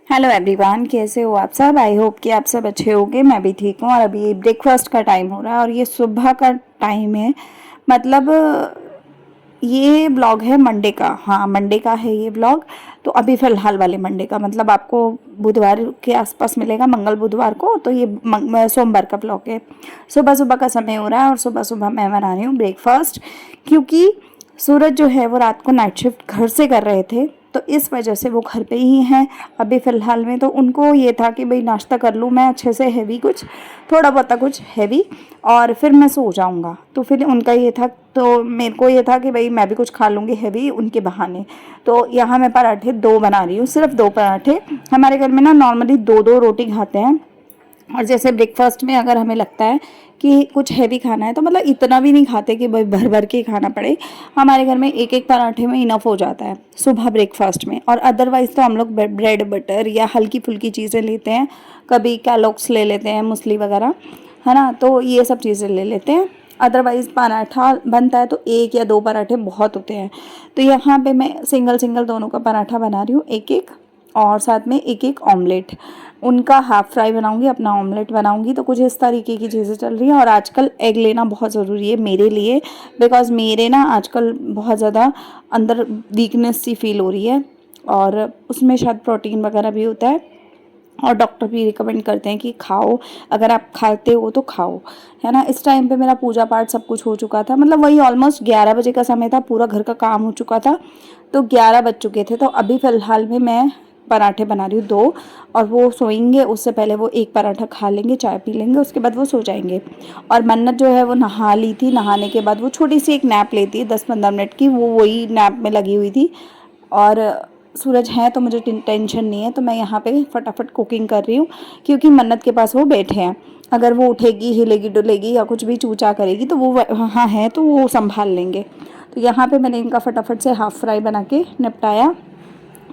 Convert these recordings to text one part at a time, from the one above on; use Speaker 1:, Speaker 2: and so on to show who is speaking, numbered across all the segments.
Speaker 1: Hello everyone, कैसे हो आप सब। आई होप कि आप सब अच्छे होंगे। मैं भी ठीक हूँ। और अभी ब्रेकफास्ट का टाइम हो रहा है और ये सुबह का टाइम है। मतलब ये ब्लॉग है मंडे का। हाँ, मंडे का है ये ब्लॉग। तो अभी फ़िलहाल वाले मंडे का मतलब आपको बुधवार के आसपास मिलेगा, मंगल बुधवार को। तो ये सोमवार का ब्लॉग है। सुबह सुबह का समय हो रहा है और सुबह सुबह मैं बना रही हूँ ब्रेकफास्ट, क्योंकि सूरज जो है वो रात को नाइट शिफ्ट घर से कर रहे थे, तो इस वजह से वो घर पे ही हैं अभी फ़िलहाल में। तो उनको ये था कि भाई नाश्ता कर लूँ मैं अच्छे से, हैवी कुछ, थोड़ा बहुत कुछ हैवी, और फिर मैं सो जाऊँगा। तो फिर उनका ये था, तो मेरे को ये था कि भाई मैं भी कुछ खा लूँगी हैवी उनके बहाने। तो यहाँ मैं पराठे 2 बना रही हूँ, सिर्फ 2 पराठे। हमारे घर में ना नॉर्मली 2-2 रोटी खाते हैं। और जैसे ब्रेकफास्ट में अगर हमें लगता है कि कुछ हैवी खाना है, तो मतलब इतना भी नहीं खाते कि भाई भर भर के खाना पड़े। हमारे घर में एक एक पराठे में इनफ हो जाता है सुबह ब्रेकफास्ट में। और अदरवाइज़ तो हम लोग ब्रेड बटर या हल्की फुल्की चीज़ें लेते हैं। कभी कैलोग्स ले लेते हैं, मुसली वगैरह, है ना। तो ये सब चीज़ें ले लेते हैं। अदरवाइज़ पराठा बनता है तो 1 या 2 पराठे बहुत होते हैं। तो यहाँ पे मैं सिंगल सिंगल दोनों का पराठा बना रही हूँ, एक एक, और साथ में एक एक ऑमलेट। उनका हाफ़ फ्राई बनाऊंगी, अपना ऑमलेट बनाऊंगी। तो कुछ इस तरीके की चीज़ें चल रही हैं। और आजकल एग लेना बहुत ज़रूरी है मेरे लिए, बिकॉज़ मेरे ना आजकल बहुत ज़्यादा अंदर वीकनेस सी फील हो रही है। और उसमें शायद प्रोटीन वगैरह भी होता है, और डॉक्टर भी रिकमेंड करते हैं कि खाओ, अगर आप खाते हो तो खाओ, है ना। इस टाइम पे मेरा पूजा पाठ सब कुछ हो चुका था, मतलब वही ऑलमोस्ट 11 बजे का समय था, पूरा घर का काम हो चुका था। तो 11 बज चुके थे। तो अभी फ़िलहाल में मैं पराठे बना रही हूँ 2, और वो सोएंगे उससे पहले वो एक पराठा खा लेंगे, चाय पी लेंगे, उसके बाद वो सो जाएंगे। और मन्नत जो है वो नहा ली थी, नहाने के बाद वो छोटी सी एक नैप लेती है 10-15 मिनट की, वो वही नैप में लगी हुई थी। और सूरज है तो मुझे टेंशन नहीं है, तो मैं यहाँ पे फटाफट कुकिंग कर रही हूँ, क्योंकि मन्नत के पास वो बैठे हैं। अगर वो उठेगी, हिलेगी डुलेगी या कुछ भी चूचा करेगी तो वो वहाँ है तो वो संभाल लेंगे। तो यहाँ पे मैंने इनका फटाफट से हाफ़ फ्राई बना के निपटाया।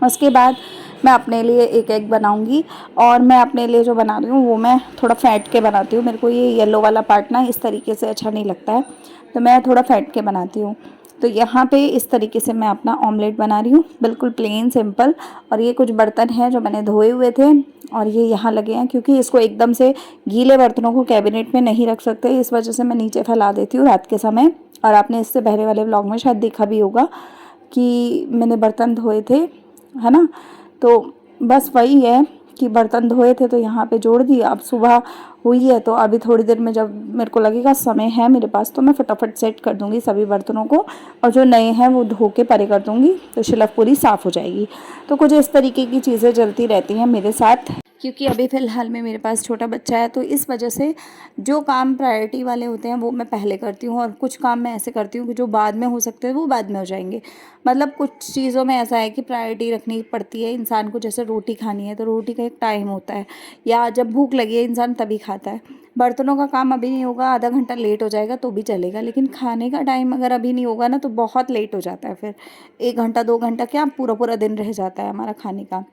Speaker 1: उसके बाद मैं अपने लिए एक एग बनाऊंगी। और मैं अपने लिए जो बना रही हूँ वो मैं थोड़ा फ़ैट के बनाती हूँ। मेरे को ये येलो वाला पार्ट ना इस तरीके से अच्छा नहीं लगता है, तो मैं थोड़ा फ़ैट के बनाती हूँ। तो यहाँ पे इस तरीके से मैं अपना ऑमलेट बना रही हूँ, बिल्कुल प्लेन सिंपल। और ये कुछ बर्तन हैं जो मैंने धोए हुए थे, और ये यहाँ लगे हैं, क्योंकि इसको एकदम से गीले बर्तनों को कैबिनेट में नहीं रख सकते, इस वजह से मैं नीचे फैला देती हूँ रात के समय। और आपने इससे पहले वाले व्लॉग में शायद देखा भी होगा कि मैंने बर्तन धोए थे, है ना। तो बस वही है कि बर्तन धोए थे तो यहाँ पे जोड़ दिए। अब सुबह हुई है तो अभी थोड़ी देर में जब मेरे को लगेगा समय है मेरे पास, तो मैं फटाफट सेट कर दूँगी सभी बर्तनों को, और जो नए हैं वो धो के परे कर दूँगी, तो शेल्फ पूरी साफ़ हो जाएगी। तो कुछ इस तरीके की चीज़ें चलती रहती हैं मेरे साथ, क्योंकि अभी फ़िलहाल में मेरे पास छोटा बच्चा है। तो इस वजह से जो काम प्रायोरिटी वाले होते हैं वो मैं पहले करती हूँ, और कुछ काम मैं ऐसे करती हूँ कि जो बाद में हो सकते हैं वो बाद में हो जाएंगे। मतलब कुछ चीज़ों में ऐसा है कि प्रायोरिटी रखनी पड़ती है इंसान को। जैसे रोटी खानी है तो रोटी का एक टाइम होता है, या जब भूख लगी है इंसान तभी खाता है। बर्तनों का काम अभी नहीं होगा, आधा घंटा लेट हो जाएगा तो भी चलेगा, लेकिन खाने का टाइम अगर अभी नहीं होगा ना तो बहुत लेट हो जाता है। फिर 1 घंटा 2 घंटा क्या, पूरा पूरा दिन रह जाता है हमारा खाने का।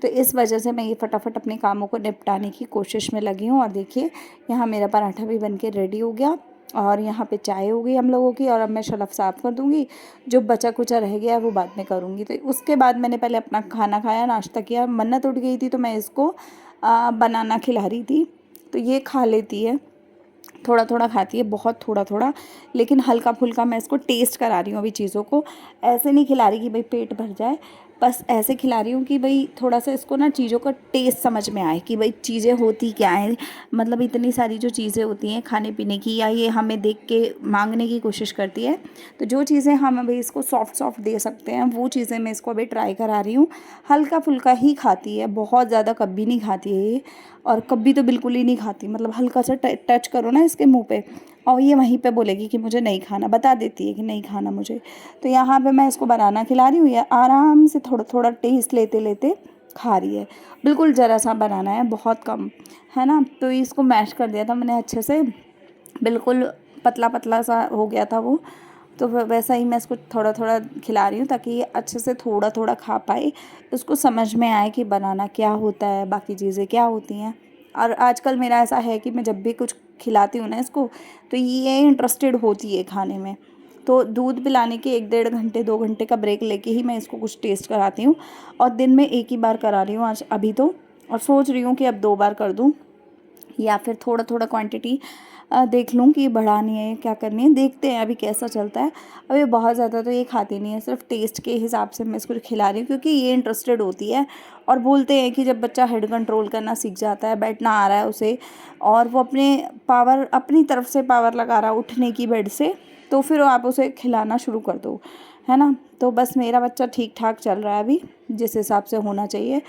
Speaker 1: तो इस वजह से मैं ये फटाफट अपने कामों को निपटाने की कोशिश में लगी हूँ। और देखिए, यहाँ मेरा पराठा भी बन के रेडी हो गया, और यहाँ पे चाय हो गई हम लोगों की। और अब मैं शेल्फ साफ़ कर दूँगी, जो बचा कुचा रह गया है वो बाद में करूँगी। तो उसके बाद मैंने पहले अपना खाना खाया, नाश्ता किया। मन्नत उठ गई थी तो मैं इसको बनाना खिला रही थी, तो ये खा लेती है, थोड़ा थोड़ा खाती है, बहुत थोड़ा थोड़ा, लेकिन हल्का फुल्का मैं इसको टेस्ट करा रही हूँ अभी चीज़ों को। ऐसे नहीं खिला रही कि भाई पेट भर जाए, बस ऐसे खिला रही हूँ कि भाई थोड़ा सा इसको ना चीज़ों का टेस्ट समझ में आए कि भाई चीज़ें होती क्या हैं। मतलब इतनी सारी जो चीज़ें होती हैं खाने पीने की, या ये हमें देख के मांगने की कोशिश करती है। तो जो चीज़ें हम अभी इसको सॉफ्ट सॉफ्ट दे सकते हैं वो चीज़ें मैं इसको अभी ट्राई करा रही हूँ। हल्का फुल्का ही खाती है, बहुत ज़्यादा कभी नहीं खाती है ये, और कभी तो बिल्कुल ही नहीं खाती। मतलब हल्का सा टच करो ना इसके मुंह पे, और ये वहीं पे बोलेगी कि मुझे नहीं खाना, बता देती है कि नहीं खाना मुझे। तो यहाँ पे मैं इसको बनाना खिला रही हूँ, ये आराम से थोड़ा थोड़ा टेस्ट लेते लेते खा रही है। बिल्कुल ज़रा सा बनाना है, बहुत कम, है ना। तो इसको मैश कर दिया था मैंने अच्छे से, बिल्कुल पतला पतला सा हो गया था वो। तो वैसा ही मैं इसको थोड़ा थोड़ा खिला रही हूँ, ताकि ये अच्छे से थोड़ा थोड़ा खा पाए, उसको समझ में आए कि बनाना क्या होता है, बाकी चीज़ें क्या होती हैं। और आजकल मेरा ऐसा है कि मैं जब भी कुछ खिलाती हूँ ना इसको, तो ये इंटरेस्टेड होती है खाने में। तो दूध पिलाने के 1 डेढ़ घंटे 2 घंटे का ब्रेक लेके ही मैं इसको कुछ टेस्ट कराती हूँ, और दिन में एक ही बार करा रही हूँ आज अभी तो, और सोच रही हूँ कि अब 2 बार कर दूँ, या फिर थोड़ा थोड़ा क्वांटिटी देख लूँ कि बढ़ानी है क्या करनी है, देखते हैं अभी कैसा चलता है। अभी बहुत ज़्यादा तो ये खाती नहीं है, सिर्फ टेस्ट के हिसाब से मैं इसको खिला रही हूँ, क्योंकि ये इंटरेस्टेड होती है। और बोलते हैं कि जब बच्चा हेड कंट्रोल करना सीख जाता है, बैठना आ रहा है उसे, और वो अपनी तरफ से पावर लगा रहा है उठने की बेड से, तो फिर आप उसे खिलाना शुरू कर दो, है ना। तो बस मेरा बच्चा ठीक ठाक चल रहा है अभी, जिस हिसाब से होना चाहिए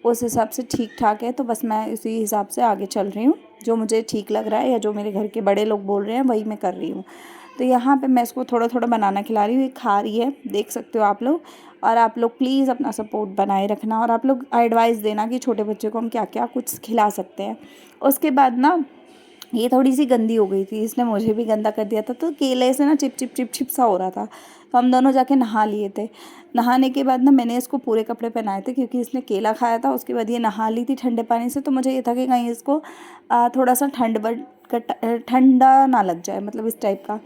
Speaker 1: उस हिसाब से ठीक ठाक है, तो बस मैं इसी हिसाब से आगे चल रही हूँ। जो मुझे ठीक लग रहा है या जो मेरे घर के बड़े लोग बोल रहे हैं वही मैं कर रही हूँ। तो यहाँ पे मैं इसको थोड़ा थोड़ा बनाना खिला रही हूँ, ये खा रही है, देख सकते हो आप लोग। और आप लोग प्लीज़ अपना सपोर्ट बनाए रखना, और आप लोग एडवाइस देना कि छोटे बच्चे को हम क्या क्या कुछ खिला सकते हैं। उसके बाद ना ये थोड़ी सी गंदी हो गई थी, इसने मुझे भी गंदा कर दिया था, तो केले से ना चिप चिप चिप चिप सा हो रहा था। तो हम दोनों जाके नहा लिए थे। नहाने के बाद ना मैंने इसको पूरे कपड़े पहनाए थे, क्योंकि इसने केला खाया था। उसके बाद ये नहा ली थी ठंडे पानी से, तो मुझे ये था कि कहीं इसको थोड़ा सा ठंडा ना लग जाए, मतलब इस टाइप का।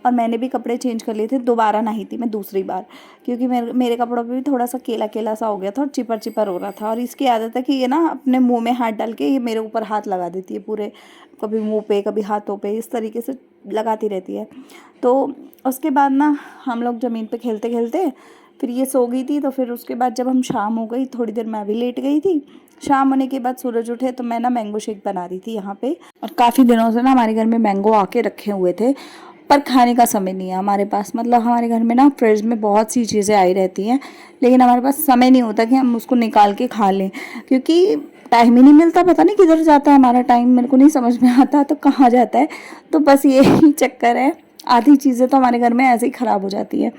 Speaker 1: और मैंने भी कपड़े चेंज कर लिए थे, दोबारा नहाई थी मैं दूसरी बार, क्योंकि मेरे कपड़ों पे भी थोड़ा सा केला केला सा हो गया था और चिपर चिपर हो रहा था। और इसकी आदत है कि ये ना अपने मुंह में हाथ डाल के ये मेरे ऊपर हाथ लगा देती है पूरे, कभी मुंह पे कभी हाथों पे, इस तरीके से लगाती रहती है। तो उसके बाद ना हम लोग ज़मीन पे खेलते खेलते फिर ये सो गई थी। तो फिर उसके बाद जब हम शाम हो गई, थोड़ी देर मैं भी लेट गई थी। शाम होने के बाद सूरज उठे तो मैं ना मैंगो शेक बना रही थी यहाँ पे। और काफ़ी दिनों से ना हमारे घर में मैंगो आके रखे हुए थे, पर खाने का समय नहीं है हमारे पास। मतलब हमारे घर में ना फ्रिज में बहुत सी चीज़ें आई रहती हैं, लेकिन हमारे पास समय नहीं होता कि हम उसको निकाल के खा लें, क्योंकि टाइम ही नहीं मिलता। पता नहीं किधर जाता है हमारा टाइम, मेरे को नहीं समझ में आता तो कहाँ जाता है। तो बस यही चक्कर है, आधी चीज़ें तो हमारे घर में ऐसे ही ख़राब हो जाती है।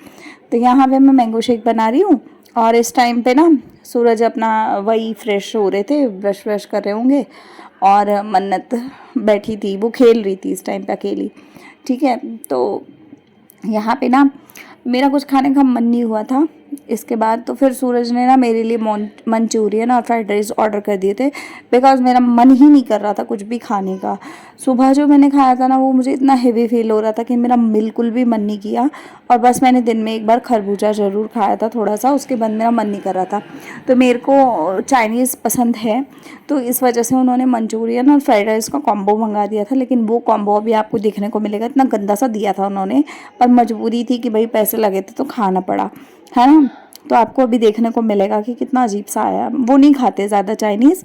Speaker 1: तो यहाँ पे मैं मैंगो शेक बना रही हूँ, और इस टाइम पे ना सूरज अपना वही फ्रेश हो रहे थे, ब्रश व्रश कर रहे होंगे, और मन्नत बैठी थी, वो खेल रही थी इस टाइम पे अकेली। ठीक है, तो यहाँ पे ना मेरा कुछ खाने का मन नहीं हुआ था। इसके बाद तो फिर सूरज ने ना मेरे लिए मंचूरियन और फ्राइड राइस ऑर्डर कर दिए थे, बिकॉज़ मेरा मन ही नहीं कर रहा था कुछ भी खाने का। सुबह जो मैंने खाया था ना, वो मुझे इतना हेवी फील हो रहा था कि मेरा बिल्कुल भी मन नहीं किया। और बस मैंने दिन में एक बार खरबूजा ज़रूर खाया था थोड़ा सा, उसके बाद मेरा मन नहीं कर रहा था। तो मेरे को चाइनीज़ पसंद है, तो इस वजह से उन्होंने मंचूरियन और फ्राइड राइस का कॉम्बो मंगा दिया था। लेकिन वो कॉम्बो अभी आपको देखने को मिलेगा, इतना गंदा सा दिया था उन्होंने, पर मजबूरी थी कि भाई पैसे लगे थे तो खाना पड़ा, है ना। तो आपको अभी देखने को मिलेगा कि कितना अजीब सा आया। वो नहीं खाते ज़्यादा चाइनीज़,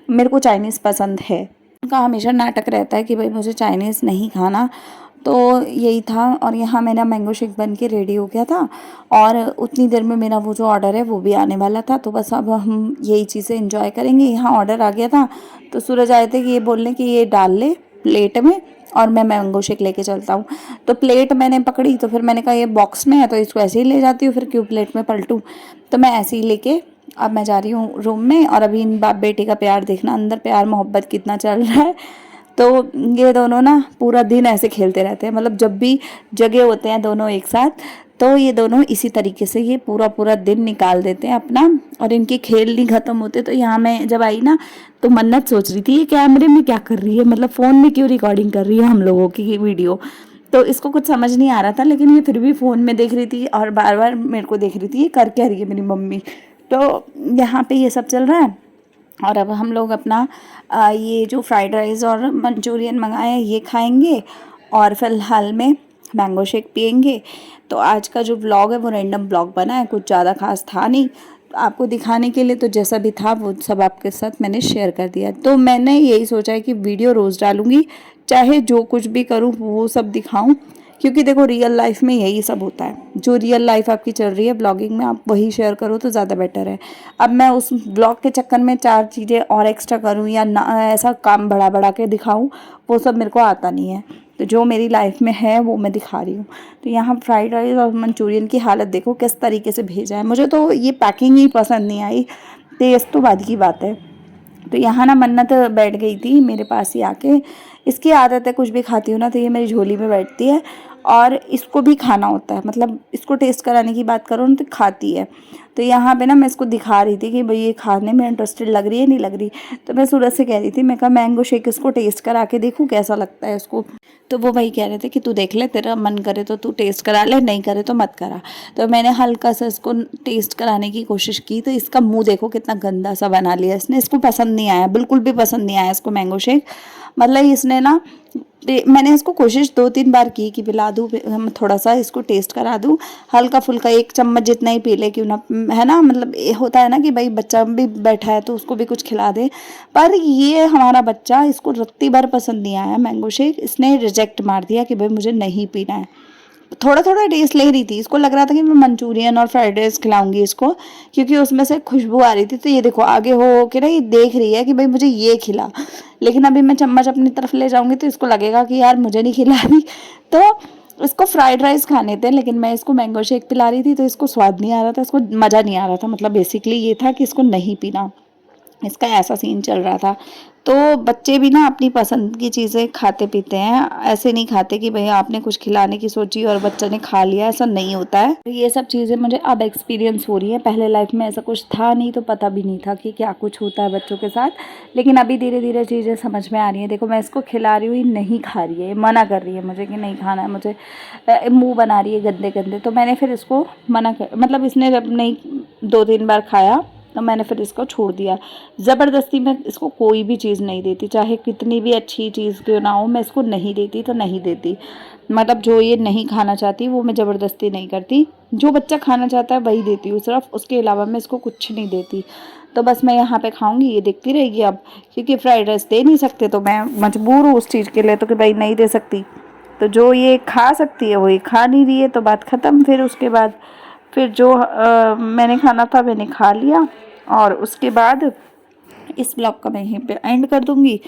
Speaker 1: मेरे को चाइनीज़ पसंद है। उनका हमेशा नाटक रहता है कि भाई मुझे चाइनीज़ नहीं खाना। तो यही था, और यहाँ मेरा मैंगो शेक बन के रेडी हो गया था, और उतनी देर में मेरा वो जो ऑर्डर है वो भी आने वाला था। तो बस अब हम यही चीज़ें एंजॉय करेंगे। यहाँ ऑर्डर आ गया था, तो सूरज आए थे कि ये बोलने कि ये डाल ले प्लेट में, और मैं मैंगो शेक लेके चलता हूँ। तो प्लेट मैंने पकड़ी, तो फिर मैंने कहा ये बॉक्स में है तो इसको ऐसे ही ले जाती हूँ, फिर क्यों प्लेट में पलटूँ। तो मैं ऐसे ही लेके अब मैं जा रही हूँ रूम में। और अभी इन बाप बेटे का प्यार देखना, अंदर प्यार मोहब्बत कितना चल रहा है। तो ये दोनों ना पूरा दिन ऐसे खेलते रहते हैं, मतलब जब भी जगह होते हैं दोनों एक साथ, तो ये दोनों इसी तरीके से ये पूरा पूरा दिन निकाल देते हैं अपना, और इनके खेल नहीं ख़त्म होते। तो यहाँ मैं जब आई ना, तो मन्नत सोच रही थी ये कैमरे में क्या कर रही है, मतलब फ़ोन में क्यों रिकॉर्डिंग कर रही है हम लोगों की वीडियो। तो इसको कुछ समझ नहीं आ रहा था, लेकिन ये फिर भी फ़ोन में देख रही थी और बार बार मेरे को देख रही थी ये कर क्या रही है मेरी मम्मी। तो यहाँ पे ये सब चल रहा है। और अब हम लोग अपना ये जो फ्राइड राइस और मंचूरियन मंगाए हैं ये खाएंगे, और फ़िलहाल में मैंगो शेक पियेंगे। तो आज का जो व्लॉग है वो रैंडम व्लॉग बना है, कुछ ज़्यादा खास था नहीं, तो आपको दिखाने के लिए तो जैसा भी था वो सब आपके साथ मैंने शेयर कर दिया। तो मैंने यही सोचा है कि वीडियो रोज़ डालूँगी, चाहे जो कुछ भी करूँ वो सब दिखाऊँ, क्योंकि देखो रियल लाइफ में यही सब होता है। जो रियल लाइफ आपकी चल रही है ब्लॉगिंग में, आप वही शेयर करो तो ज़्यादा बेटर है। अब मैं उस ब्लॉग के चक्कर में 4 चीज़ें और एक्स्ट्रा करूँ या ना ऐसा काम बढ़ा बढ़ा के दिखाऊँ, वो सब मेरे को आता नहीं है। तो जो मेरी लाइफ में है वो मैं दिखा रही हूँ। तो यहाँ फ्राइड राइस और मंचूरियन की हालत देखो किस तरीके से भेजा है। मुझे तो ये पैकिंग ही पसंद नहीं आई, टेस्ट तो बाद की बात है। तो यहाँ ना मन्नत बैठ गई थी मेरे पास ही आके, इसकी आदत है कुछ भी खाती हूँ ना तो ये मेरी झोली में बैठती है और इसको भी खाना होता है, मतलब इसको टेस्ट कराने की बात करो ना तो खाती है। तो यहाँ पे ना मैं इसको दिखा रही थी कि भाई ये खाने में इंटरेस्टेड लग रही है नहीं लग रही। तो मैं सूरज से कह रही थी, मैं कहा मैंगो शेक इसको टेस्ट करा के देखूँ कैसा लगता है इसको। तो वो भाई कह रहे थे कि तू देख ले, तेरा मन करे तो तू टेस्ट करा ले, नहीं करे तो मत करा। तो मैंने हल्का सा इसको टेस्ट कराने की कोशिश की तो इसका मुंह देखो कितना गंदा सा बना लिया इसने। इसको पसंद नहीं आया, बिल्कुल भी पसंद नहीं आया इसको मैंगो शेक। मतलब इसने ना, मैंने इसको कोशिश 2-3 बार की कि पिला दूँ, थोड़ा सा इसको टेस्ट करा दूँ, हल्का फुल्का 1 चम्मच जितना ही पी ले क्यों ना, है ना। मतलब ये होता है ना कि भाई बच्चा भी बैठा है तो उसको भी कुछ खिला दे। पर ये हमारा बच्चा, इसको रत्ती भर पसंद नहीं आया मैंगो शेक, इसने रिजेक्ट मार दिया कि भाई मुझे नहीं पीना है। थोड़ा थोड़ा टेस्ट ले रही थी, इसको लग रहा था कि मैं मंचूरियन और फ्राइड राइस खिलाऊंगी इसको, क्योंकि उसमें से खुशबू आ रही थी। तो ये देखो आगे हो के ना ये देख रही है कि भाई मुझे ये खिला, लेकिन अभी मैं चम्मच अपनी तरफ ले जाऊंगी तो इसको लगेगा कि यार मुझे नहीं खिला रही। तो इसको फ्राइड राइस खाने थे, लेकिन मैं इसको मैंगो शेक पिला रही थी तो इसको स्वाद नहीं आ रहा था, इसको मज़ा नहीं आ रहा था। मतलब बेसिकली ये था कि इसको नहीं पीना, इसका ऐसा सीन चल रहा था। तो बच्चे भी ना अपनी पसंद की चीज़ें खाते पीते हैं, ऐसे नहीं खाते कि भैया आपने कुछ खिलाने की सोची और बच्चा ने खा लिया, ऐसा नहीं होता है। ये सब चीज़ें मुझे अब एक्सपीरियंस हो रही है, पहले लाइफ में ऐसा कुछ था नहीं तो पता भी नहीं था कि क्या कुछ होता है बच्चों के साथ। लेकिन अभी धीरे धीरे चीज़ें समझ में आ रही हैं। देखो मैं इसको खिला रही हूँ, ये नहीं खा रही है, मना कर रही है मुझे कि नहीं खाना है मुझे, मुँह बना रही है गंदे गंदे। तो मैंने फिर इसको मना कर, मतलब इसने जब नहीं 2-3 बार खाया तो मैंने फिर इसको छोड़ दिया। ज़बरदस्ती मैं इसको कोई भी चीज़ नहीं देती, चाहे कितनी भी अच्छी चीज़ क्यों ना हो, मैं इसको नहीं देती तो नहीं देती। मतलब जो ये नहीं खाना चाहती वो मैं ज़बरदस्ती नहीं करती, जो बच्चा खाना चाहता है वही देती हूँ सिर्फ, उसके अलावा मैं इसको कुछ नहीं देती। तो बस मैं यहाँ पे खाऊंगी, ये देखती रहेगी अब, क्योंकि फ्राइड राइस दे नहीं सकते तो मैं मजबूर हूँ उस चीज़ के लिए, तो कि भाई नहीं दे सकती। तो जो ये खा सकती है वो ये खा नहीं रही है, तो बात ख़त्म। फिर उसके बाद फिर जो मैंने खाना था मैंने खा लिया, और उसके बाद इस ब्लॉग का मैं यहीं पे एंड कर दूंगी।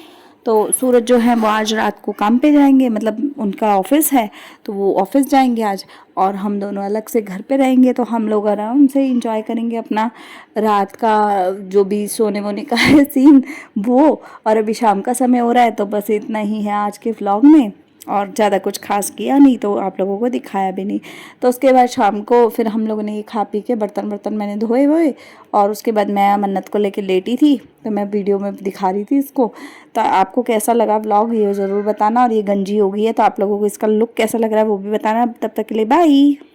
Speaker 1: तो सूरज जो है वो आज रात को काम पे जाएंगे, मतलब उनका ऑफिस है तो वो ऑफिस जाएंगे आज, और हम दोनों अलग से घर पे रहेंगे। तो हम लोग आराम से इंजॉय करेंगे अपना रात का जो भी सोने वोने का है सीन वो। और अभी शाम का समय हो रहा है, तो बस इतना ही है आज के व्लॉग में, और ज़्यादा कुछ खास किया नहीं तो आप लोगों को दिखाया भी नहीं। तो उसके बाद शाम को फिर हम लोगों ने ये खा पी के बर्तन मैंने धोए हुए, और उसके बाद मैं मन्नत को लेके लेटी थी तो मैं वीडियो में दिखा रही थी इसको। तो आपको कैसा लगा व्लॉग ये ज़रूर बताना, और ये गंजी हो गई है तो आप लोगों को इसका लुक कैसा लग रहा है वो भी बताना। तब तक के लिए बाय।